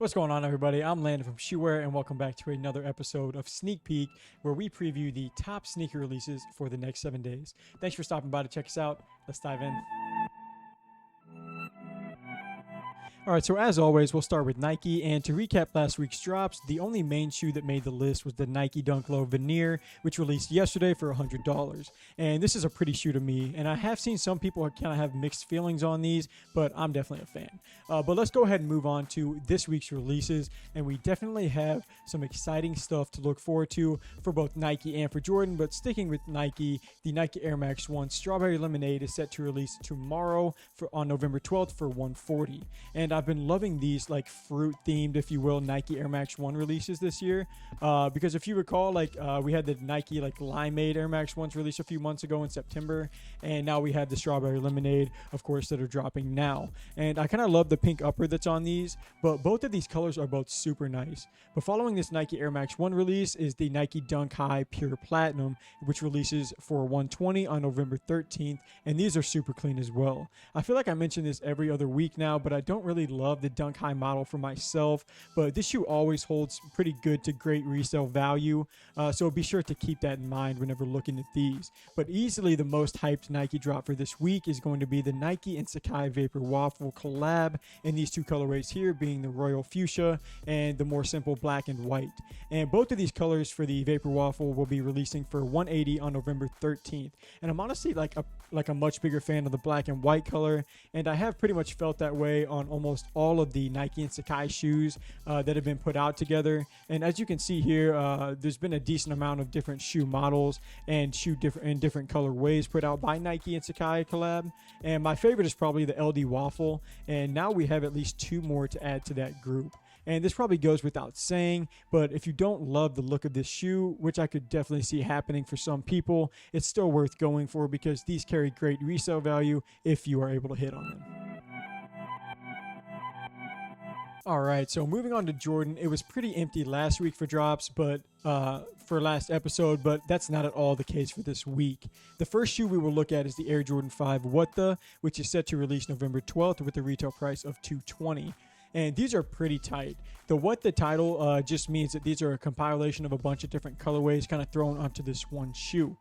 What's going on, everybody? I'm Landon from Shoewear, and welcome back to another episode of Sneak Peek, where we preview the top sneaker releases for the next 7 days. Thanks for stopping by to check us out. Let's dive in. All right, so as always, we'll start with Nike, and to recap last week's drops, the only main shoe that made the list was the Nike Dunk Low Veneer, which released yesterday for $100. And this is a pretty shoe to me, and I have seen some people kind of have mixed feelings on these, but I'm definitely a fan. But let's go ahead and move on to this week's releases, and we definitely have some exciting stuff to look forward to for both Nike and for Jordan. But sticking with Nike, the Nike Air Max 1 Strawberry Lemonade is set to release tomorrow on November 12th for $140. And I've been loving these like fruit themed, if you will, Nike Air Max 1 releases this year, because if you recall, we had the Nike Limeade Air Max 1s released a few months ago in September, and now we have the Strawberry Lemonade, of course, that are dropping now. And I kind of love the pink upper that's on these, but both of these colors are both super nice. But following this Nike Air Max 1 release is the Nike Dunk High Pure Platinum, which releases for $120 on November 13th, and these are super clean as well. I feel like I mention this every other week now, but I don't really love the Dunk High model for myself, but this shoe always holds pretty good to great resale value, so be sure to keep that in mind whenever looking at these. But easily the most hyped Nike drop for this week is going to be the Nike and Sacai VaporWaffle collab, in these two colorways here being the Royal Fuchsia and the more simple black and white. And both of these colors for the VaporWaffle will be releasing for $180 on November 13th. And I'm honestly like a much bigger fan of the black and white color, and I have pretty much felt that way on almost all of the Nike and Sacai shoes that have been put out together. And as you can see here, there's been a decent amount of different shoe models and different colorways put out by Nike and Sacai collab. And my favorite is probably the LD Waffle, and now we have at least two more to add to that group. And this probably goes without saying, but if you don't love the look of this shoe, which I could definitely see happening for some people, it's still worth going for because these carry great resale value if you are able to hit on them. All right, so moving on to Jordan, it was pretty empty last week for drops, but for last episode, but that's not at all the case for this week. The first shoe we will look at is the Air Jordan 5 What The, which is set to release November 12th with a retail price of $220. And these are pretty tight. The What The title just means that these are a compilation of a bunch of different colorways kind of thrown onto this one shoe.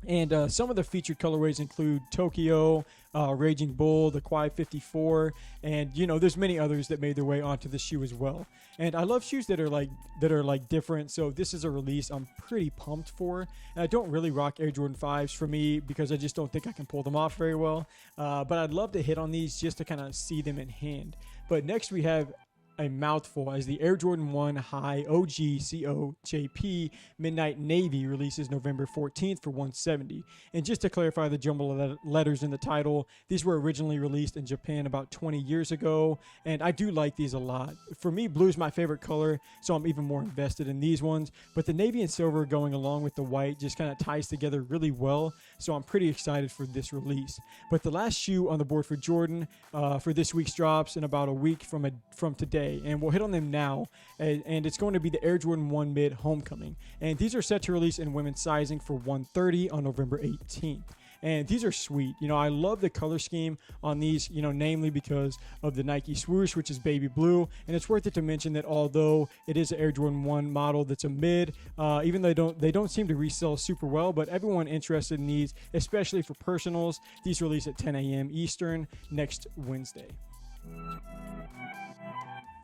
And some of the featured colorways include Tokyo, Raging Bull, the Quai 54, and there's many others that made their way onto the shoe as well. And I love shoes that are different, so this is a release I'm pretty pumped for. And I don't really rock Air Jordan 5s for me because I just don't think I can pull them off very well. But I'd love to hit on these just to kind of see them in hand. But next we have a mouthful as the Air Jordan 1 High OG COJP Midnight Navy releases November 14th for $170. And just to clarify the jumble letters in the title, these were originally released in Japan about 20 years ago, and I do like these a lot. For me, blue is my favorite color, so I'm even more invested in these ones, but the navy and silver going along with the white just kind of ties together really well, so I'm pretty excited for this release. But the last shoe on the board for Jordan for this week's drops in about a week from today, and we'll hit on them now, and it's going to be the Air Jordan 1 Mid Homecoming, and these are set to release in women's sizing for $130 on November 18th. And these are sweet. I love the color scheme on these, namely because of the Nike swoosh, which is baby blue. And it's worth it to mention that although it is an Air Jordan 1 model that's a mid, even though they don't seem to resell super well, but everyone interested in these, especially for personals, these release at 10 a.m. Eastern next Wednesday.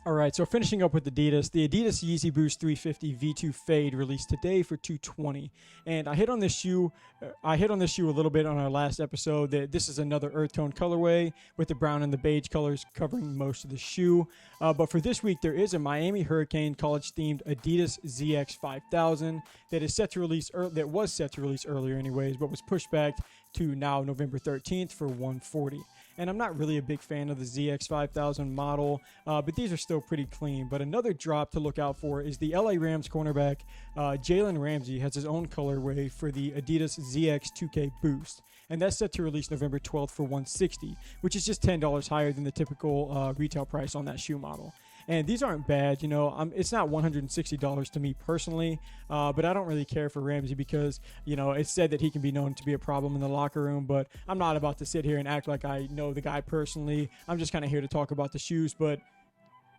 All right, so finishing up with Adidas, the Adidas Yeezy Boost 350 V2 Fade released today for $220. And I hit on this shoe a little bit on our last episode that this is another earth tone colorway with the brown and the beige colors covering most of the shoe. But for this week, there is a Miami Hurricane college-themed Adidas ZX 5000 that was set to release earlier anyways, but was pushed back to now November 13th for $140. And I'm not really a big fan of the ZX 5000 model, but these are still pretty clean. But another drop to look out for is the LA Rams cornerback Jalen Ramsey has his own colorway for the Adidas ZX 2K Boost. And that's set to release November 12th for $160, which is just $10 higher than the typical retail price on that shoe model. And these aren't bad, it's not $160 to me personally, but I don't really care for Ramsey because, it's said that he can be known to be a problem in the locker room, but I'm not about to sit here and act like I know the guy personally. I'm just kind of here to talk about the shoes, but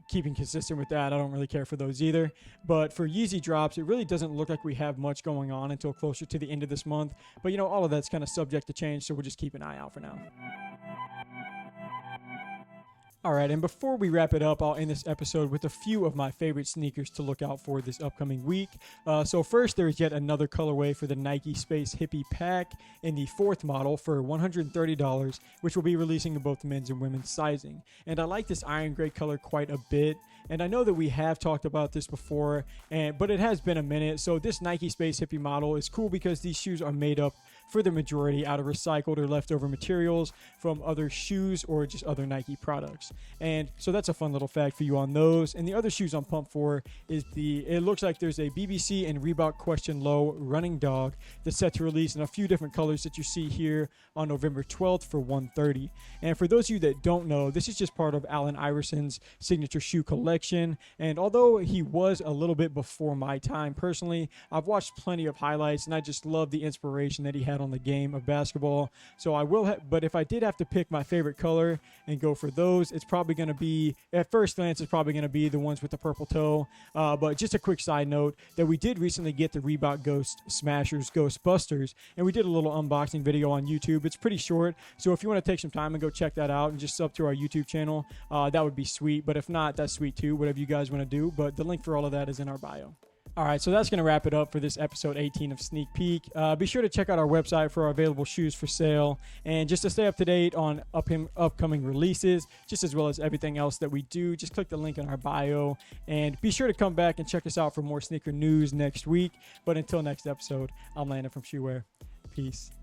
keeping consistent with that. I don't really care for those either. But for Yeezy drops, it really doesn't look like we have much going on until closer to the end of this month. But, all of that's kind of subject to change, so we'll just keep an eye out for now. All right, and before we wrap it up, I'll end this episode with a few of my favorite sneakers to look out for this upcoming week. So first, there is yet another colorway for the Nike Space Hippie Pack in the 4th model for $130, which will be releasing in both men's and women's sizing. And I like this iron gray color quite a bit. And I know that we have talked about this before, but it has been a minute. So this Nike Space Hippie model is cool because these shoes are made up for the majority out of recycled or leftover materials from other shoes or just other Nike products. And so that's a fun little fact for you on those. And the other shoes I'm pumped for is it looks like there's a BBC and Reebok Question Low running dog that's set to release in a few different colors that you see here on November 12th for $130. And for those of you that don't know, this is just part of Allen Iverson's signature shoe collection. And although he was a little bit before my time personally, I've watched plenty of highlights and I just love the inspiration that he had on the game of basketball. So I will but if I did have to pick my favorite color and go for those, it's probably going to be, at first glance, it's probably going to be the ones with the purple toe. But just a quick side note that we did recently get the Reebok Ghost Smashers Ghostbusters, and we did a little unboxing video on YouTube. It's pretty short, so if you want to take some time and go check that out and just sub to our YouTube channel, that would be sweet. But if not, that's sweet too, whatever you guys want to do. But the link for all of that is in our bio. All right, so that's going to wrap it up for this episode 18 of Sneak Peek. Be sure to check out our website for our available shoes for sale. And just to stay up to date on upcoming releases, just as well as everything else that we do, just click the link in our bio. And be sure to come back and check us out for more sneaker news next week. But until next episode, I'm Landon from Shoewear. Peace.